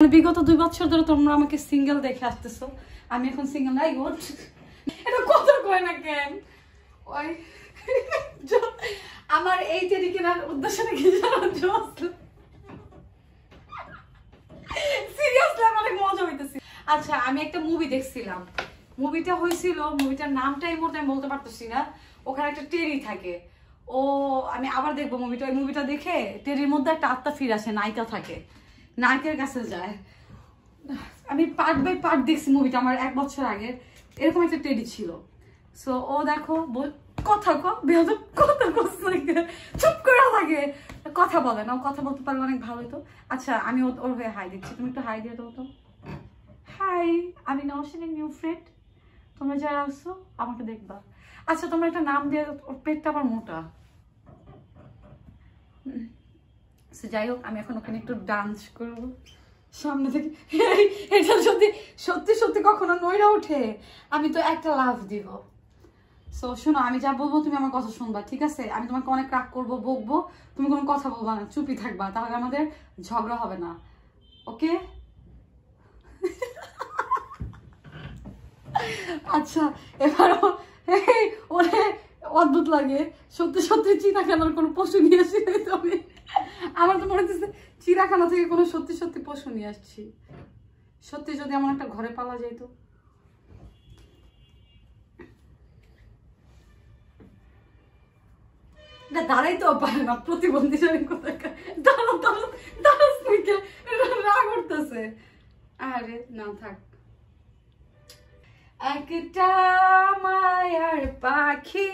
বিগত 2 বছর ধরে তোমরা আমাকে সিঙ্গেল দেখে আসতেছো, আমি এখন সিঙ্গেল নাই। এটা কথা কয় না কেন? ওই আমার এই টেডি কেনার উদ্দেশ্য নাকি সিরিয়াসলি আমার অনেক মজা হইতেছে। আচ্ছা, আমি একটা মুভি দেখছিলাম, মুভিটা হয়েছিল, মুভিটার নামটা এই মুহূর্তে আমি বলতে পারতেছি না। ওখানে একটা টেডি থাকে, ও আমি আবার দেখবো মুভিটা। ওই মুভিটা দেখে টেডির মধ্যে একটা আত্মা ফিরে আসে, নায়িকা থাকে, নায়কের কাছে যায়। আমি পার্ট বাই পার্ট দেখছি মুভিটা, আমার 1 বছর আগে এরকম একটা টেডি ছিল। সো ও দেখো কথা চুপ করে থাকে, কথা বলে না, কথা বলতে পারলে অনেক ভালো হতো। আচ্ছা, আমি ওর হয়ে হাই দিচ্ছি, তুমি একটু হাই দিয়ে দাও তো। হাই, আমি নওশিনের নিউ ফ্রেন্ড, তোমরা যারা আসছো আমাকে দেখবা। আচ্ছা, তোমরা একটা নাম দিয়ে, ওর পেটটা আবার মোটা। যাই হোক, আমি এখন ওখানে একটু ডান্স করবো সামনে থেকে। এটা যদি সত্যি সত্যি কখনো নইরা ওঠে, আমি তো একটা লাভ দিব। সো শোনো, আমি যা বলবো তুমি আমার কথা শুনবা, ঠিক আছে? আমি তোমাকে অনেক রাগ করবো, বকবো, তুমি কোনো কথা বলবা না, চুপই থাকবা, তাহলে আমাদের ঝগড়া হবে না, ওকে? আচ্ছা, এবার ওরে অদ্ভুত লাগে, সত্যি সত্যি চিড়াখানার কোনো পশু নিয়ে আসি। তবে আমার তো মনে হচ্ছে চিড়াখানা থেকে কোনো সত্যি সত্যি পশু নিয়ে আসছি। সত্যি যদি আমার একটা ঘরে পালা যেত। না, দাঁড়াইতে পারে না, প্রতিবন্ধী রাগ করতেছে। আরে না, থাক। একটা মায়ার পাখি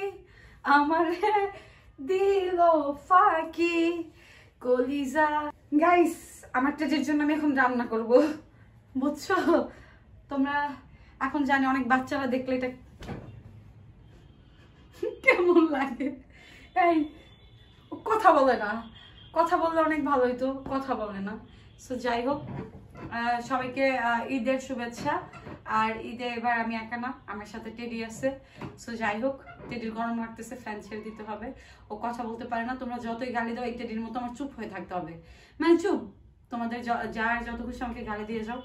আমার দিল ফাঁকি কলিজা। গাইস, আমার টেডির জন্য আমি এখন রান্না করব, বুঝছো? তোমরা এখন জানি অনেক বাচ্চারা দেখলে এটা কেমন লাগে। এই কথা বলে না, কথা বললে অনেক ভালো হইতো, কথা বলে না। সো যাই হোক, সবাইকে ঈদের শুভেচ্ছা। আর ঈদে এবার আমি একা না, আমার সাথে টেডি আছে। সো যাই হোক, টেডির গরম লাগতেছে, ফ্যান ছেড়ে দিতে হবে, ও কথা বলতে পারে না। তোমরা যতই গালি দাও, এই টেডির মতো আমার চুপ হয়ে থাকতে হবে, মানে চুপ। তোমাদের যার যত খুশি আমাকে গালি দিয়ে যাও,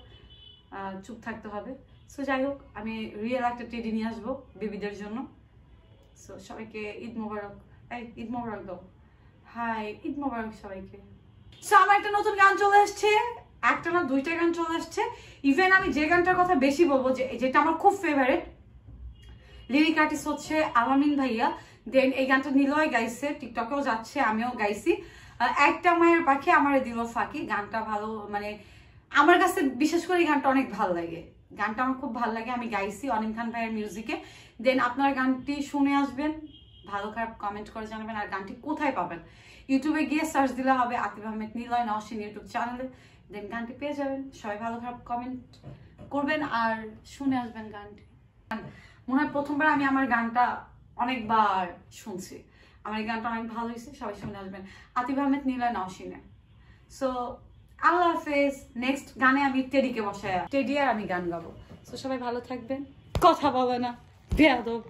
চুপ থাকতে হবে। সো যাই হোক, আমি রিয়েল একটা টেডি নিয়ে আসবো বেবিদের জন্য। সো সবাইকে ঈদ মোবারক। এই ঈদ মোবারক দাও, হাই, ঈদ মোবারক সবাইকে। সো আমার একটা নতুন গান চলে আসছে, একটা না 2টা গান চলে আসছে। ইভেন আমি যে গানটার কথা বেশি বলবো, যেটা আমার খুব ফেভারিট, লিরিক আর্টিস্ট হচ্ছে আলামিন ভাইয়া। দেন এই গানটা নিলয় গাইছে, টিকটকেও যাচ্ছে, আমিও গাইছি। একটা মায়ের পাখি আমার দিল ফাঁকি, গানটা ভালো, মানে আমার কাছে বিশেষ করে এই গানটা অনেক ভালো লাগে। গানটা আমার খুব ভালো লাগে, আমি গাইছি অনিম খান ভাইয়ের মিউজিকে। দেন আপনারা গানটি শুনে আসবেন, ভালো খারাপ কমেন্ট করে জানাবেন। আর গানটি কোথায় পাবেন? ইউটিউবে গিয়ে সার্চ দিলে হবে আতিফ আহমেদ নিলয় নওশিন ইউটিউব চ্যানেলে, দেন গানটি পেয়ে যাবেন। সবাই ভালো খারাপ কমেন্ট করবেন আর শুনে আসবেন গানটি। মনে হয় প্রথমবার আমি আমার গানটা অনেকবার শুনছি, আমার এই গানটা অনেক ভালো হয়েছে। সবাই শুনে আসবেন আতিফ আহমেদ নিলয় নওশিনে। সো আল্লাহ হাফেজ। নেক্সট গানে আমি টেডিকে বসায়, টেডি আর আমি গান গাবো। সো সবাই ভালো থাকবেন, কথা বলে না, বেয়াদব।